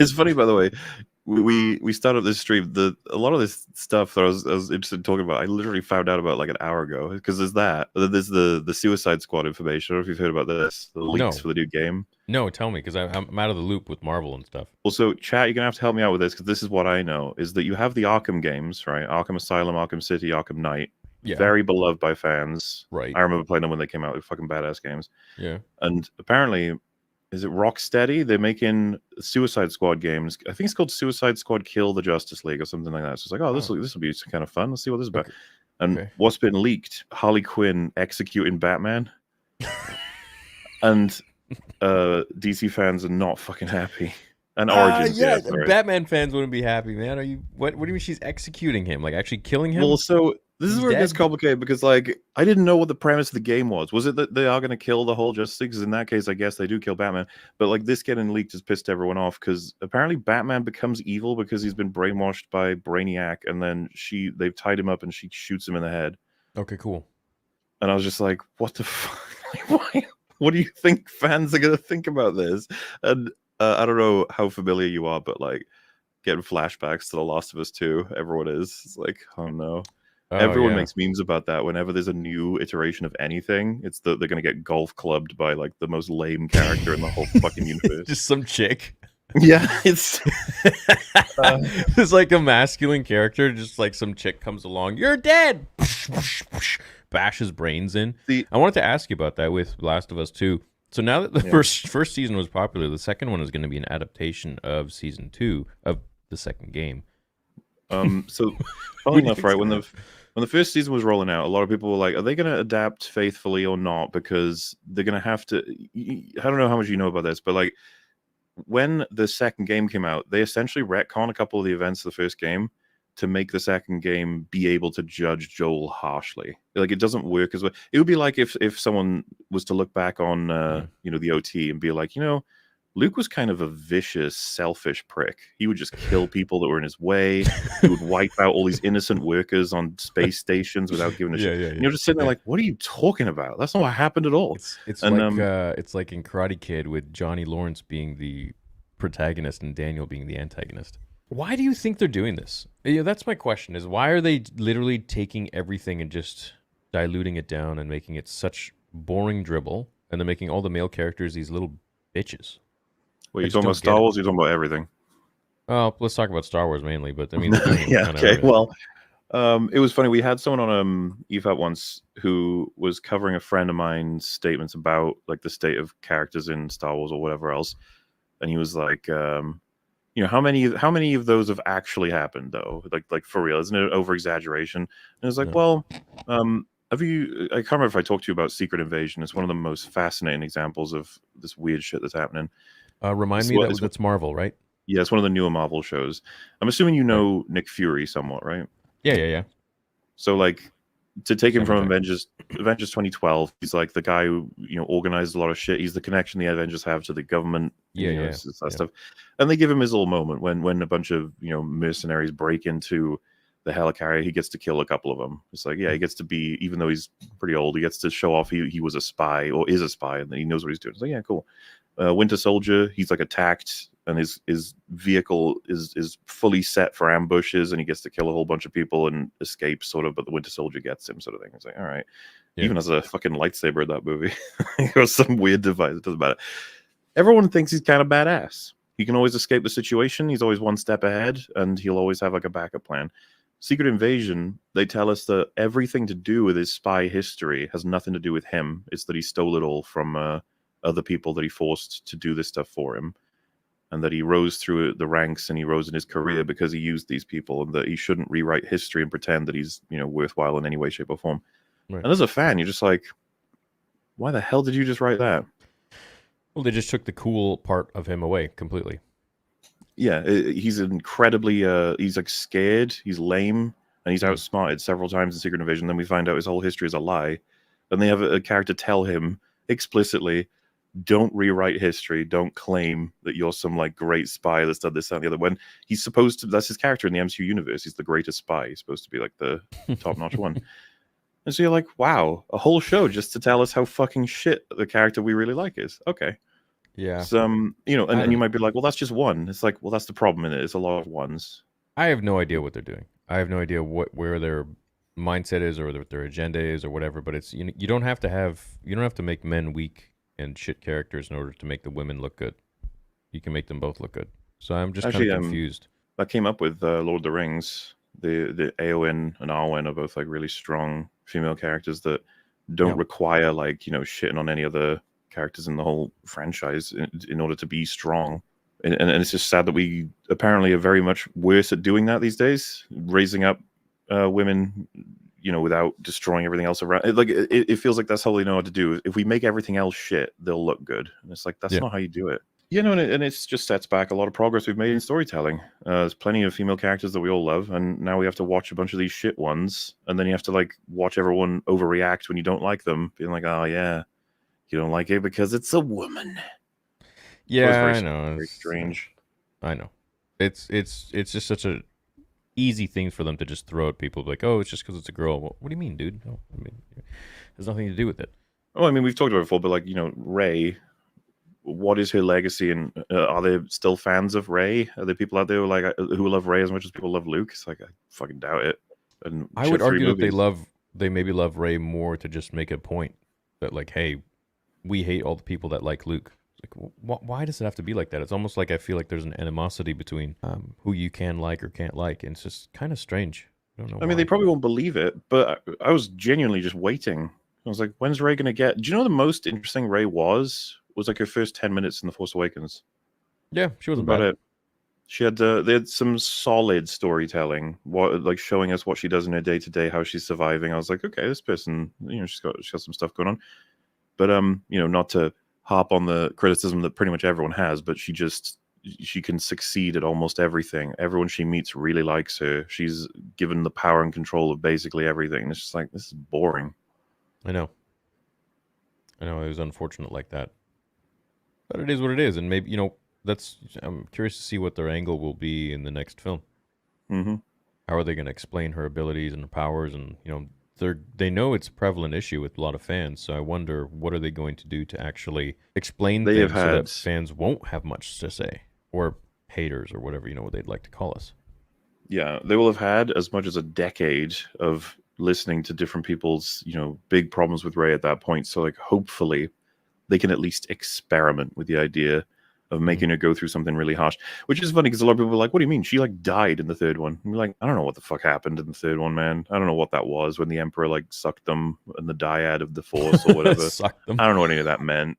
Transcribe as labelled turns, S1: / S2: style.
S1: It's funny, by the way. We started this stream. A lot of this stuff that I was interested in talking about, I literally found out about like an hour ago. Because there's that. There's the Suicide Squad information. I don't know if you've heard about this. The leaks
S2: No,
S1: for the new game.
S2: no, tell me because I'm out of the loop with Marvel and stuff.
S1: Also, chat, you're gonna have to help me out with this because this is what I know: is that you have the Arkham games, right? Arkham Asylum, Arkham City, Arkham Knight,
S2: Yeah,
S1: very beloved by fans.
S2: right.
S1: I remember playing them when they came out. They're fucking badass games.
S2: Yeah.
S1: And apparently, is it Rocksteady? They're making Suicide Squad games. I think it's called Suicide Squad Kill the Justice League or something like that. So it's like, oh, this
S2: Oh,
S1: will be kind of fun. Let's see what this is about.
S2: okay.
S1: And
S2: Okay.
S1: what's been leaked? Harley Quinn executing Batman, and DC fans are not fucking happy. And Origins,
S2: Yeah.
S1: yeah, sorry.
S2: Batman fans wouldn't be happy, man. Are you? What do you mean she's executing him? Like actually killing him?
S1: Well, so this is
S2: He's
S1: where it gets
S2: dead?
S1: complicated because, like, I didn't know what the premise of the game was. Was it that they are going to kill the whole Justice League? Because in that case, I guess they do kill Batman. But like this getting leaked has pissed everyone off because apparently Batman becomes evil because he's been brainwashed by Brainiac, and then they've tied him up and she shoots him in the head.
S2: Okay, cool.
S1: And I was just like, what the fuck? Why? What do you think fans are going to think about this? And I don't know how familiar you are, but like getting flashbacks to The Last of Us 2, everyone is. It's like, oh no.
S2: Oh
S1: Everyone
S2: yeah.
S1: makes memes about that whenever there's a new iteration of anything. It's they're going to get golf clubbed by like the most lame character in the whole fucking universe.
S2: Just some chick.
S1: Yeah, it's
S2: It's like a masculine character, just like some chick comes along, you're dead, bashes brains in.
S1: the
S2: I wanted to ask you about that with Last of Us 2. So now that the
S1: Yeah.
S2: first season was popular, the second one is going to be an adaptation of season 2 of the second game.
S1: So
S2: What
S1: funny
S2: do you
S1: enough,
S2: think's
S1: right,
S2: gonna
S1: when the first season was rolling out, a lot of people were like, are they going to adapt faithfully or not? Because they're going to have to. I don't know how much you know about this, but like when the second game came out, they essentially retcon a couple of the events of the first game to make the second game be able to judge Joel harshly. Like it doesn't work as well. It would be like if someone was to look back on the OT and be like, Luke was kind of a vicious, selfish prick. He would just kill people that were in his way. He would wipe out all these innocent workers on space stations without giving a shit.
S2: Yeah.
S1: And you're just sitting there like, what are you talking about? That's not what happened at all.
S2: It's
S1: And
S2: like it's like in Karate Kid with Johnny Lawrence being the protagonist and Daniel being the antagonist. Why do you think they're doing this? Yeah, that's my question. Is why are they literally taking everything and just diluting it down and making it such boring dribble, and they're making all the male characters these little bitches?
S1: Well,
S2: I
S1: you're
S2: just
S1: talking
S2: don't
S1: about
S2: get
S1: Star
S2: it.
S1: Wars, you're talking about everything.
S2: Oh, let's talk about Star Wars mainly, but I mean, they're doing
S1: Yeah,
S2: kind of
S1: okay.
S2: everything.
S1: Well, it was funny. We had someone on EFAP once who was covering a friend of mine's statements about like the state of characters in Star Wars or whatever else, and he was like, how many of those have actually happened though? Like for real, isn't it over exaggeration? And it's like,
S2: Yeah.
S1: well, have you? I can't remember if I talked to you about Secret Invasion. It's one of the most fascinating examples of this weird shit that's happening.
S2: Remind
S1: It's,
S2: me
S1: what-
S2: that
S1: it's
S2: that's Marvel, right?
S1: Yeah, it's one of the newer Marvel shows. I'm assuming you
S2: Right.
S1: know Nick Fury somewhat, right?
S2: Yeah.
S1: So like to take him
S2: Samuel
S1: from
S2: Jackson.
S1: Avengers 2012, he's like the guy who organized a lot of shit. He's the connection the Avengers have to the government.
S2: Yeah.
S1: It's that stuff. And they give him his little moment when a bunch of mercenaries break into the helicarrier. He gets to kill a couple of them. It's like he gets to be, even though he's pretty old, he gets to show off he was a spy or is a spy, and then he knows what he's doing. It's like, yeah, cool. Winter Soldier, he's like attacked, and his vehicle is fully set for ambushes, and he gets to kill a whole bunch of people and escape, sort of. But the Winter Soldier gets him, sort of thing. It's like, all right,
S2: Yeah.
S1: even as a fucking lightsaber in that movie, or some weird device. It doesn't matter. Everyone thinks he's kind of badass. He can always escape the situation. He's always one step ahead, and he'll always have like a backup plan. Secret Invasion, they tell us that everything to do with his spy history has nothing to do with him. It's that he stole it all from other people that he forced to do this stuff for him, and that he rose through the ranks and he rose in his career because he used these people, and that he shouldn't rewrite history and pretend that he's worthwhile in any way, shape, or form.
S2: Right.
S1: And as a fan, you're just like, why the hell did you just write that?
S2: Well, they just took the cool part of him away completely.
S1: Yeah, he's incredibly he's like scared, he's lame, and he's outsmarted several times in Secret Invasion. Then we find out his whole history is a lie, and they have a character tell him explicitly, don't rewrite history, don't claim that you're some like great spy that's done this, that, and the other, when he's supposed to. That's his character in the MCU universe. He's the greatest spy. He's supposed to be like the top-notch one. And so you're like, wow, a whole show just to tell us how fucking shit the character we really like is. Okay.
S2: Yeah.
S1: Some,
S2: I
S1: and
S2: don't
S1: you
S2: know.
S1: might be like, well, that's just one. It's like, well, that's the problem in it. It's a lot of ones.
S2: I have no idea what they're doing. I have no idea where their mindset is or what their agenda is or whatever. But it's you don't have to make men weak and shit characters in order to make the women look good. You can make them both look good. So I'm just kind of
S1: Actually,
S2: confused.
S1: I came up with Lord of the Rings. The Eowyn and Arwen are both like really strong female characters that don't
S2: Yeah.
S1: require like shitting on any other characters in the whole franchise in order to be strong. And it's just sad that we apparently are very much worse at doing that these days, raising up women, without destroying everything else around. It feels like that's all they know how to do. If we make everything else shit, they'll look good. And it's like that's
S2: Yeah.
S1: not how you do it. And it's just sets back a lot of progress we've made in storytelling. There's plenty of female characters that we all love, and now we have to watch a bunch of these shit ones, and then you have to like watch everyone overreact when you don't like them, being like, "Oh yeah, you don't like it because it's a woman." It was
S2: Yeah, I know.
S1: very strange.
S2: I know. It's just such a easy thing for them to just throw at people like, "Oh, it's just because it's a girl." Well, what do you mean, dude? No, I mean, there's nothing to do with it.
S1: Oh, I mean, we've talked about it before, but like Ray, what is her legacy, and are there still fans of Ray? Are there people out there who love Ray as much as people love Luke? It's like I fucking doubt it. And
S2: I
S1: she
S2: would
S1: had three
S2: argue that
S1: movies.
S2: they maybe love Ray more to just make a point that like, hey, we hate all the people that like Luke. Like, why does it have to be like that? It's almost like I feel like there's an animosity between who you can like or can't like, and it's just kind of strange. I don't know
S1: I mean, they
S2: why.
S1: probably won't believe it, but I was genuinely just waiting. I was like, when's Ray gonna get? Do you know the most interesting Ray was like her first 10 minutes in The Force Awakens.
S2: Yeah, she wasn't
S1: About
S2: bad.
S1: it. She had they had some solid storytelling, what like showing us what she does in her day to day, how she's surviving. I was like, okay, this person, she's got some stuff going on. But not to harp on the criticism that pretty much everyone has, but she can succeed at almost everything. Everyone she meets really likes her. She's given the power and control of basically everything. It's just like this is boring.
S2: I know. I know it was unfortunate like that, but it is what it is, and maybe that's. I'm curious to see what their angle will be in the next film.
S1: Hmm.
S2: How are they going to explain her abilities and her powers? And they know it's a prevalent issue with a lot of fans. So I wonder what are they going to do to actually explain
S1: They have
S2: things so
S1: had,
S2: that fans won't have much to say, or haters or whatever what they'd like to call us.
S1: yeah, they will have had as much as a decade of listening to different people's, big problems with Ray at that point. So like, hopefully, they can at least experiment with the idea of
S2: Hmm.
S1: making her go through something really harsh. Which is funny because a lot of people are like, "What do you mean? She like died in the third one?" And you're like, "I don't know what the fuck happened in the third one, man. I don't know what that was when the Emperor like sucked them and the dyad of the Force or whatever.
S2: Suck them.
S1: I don't know what any of that meant."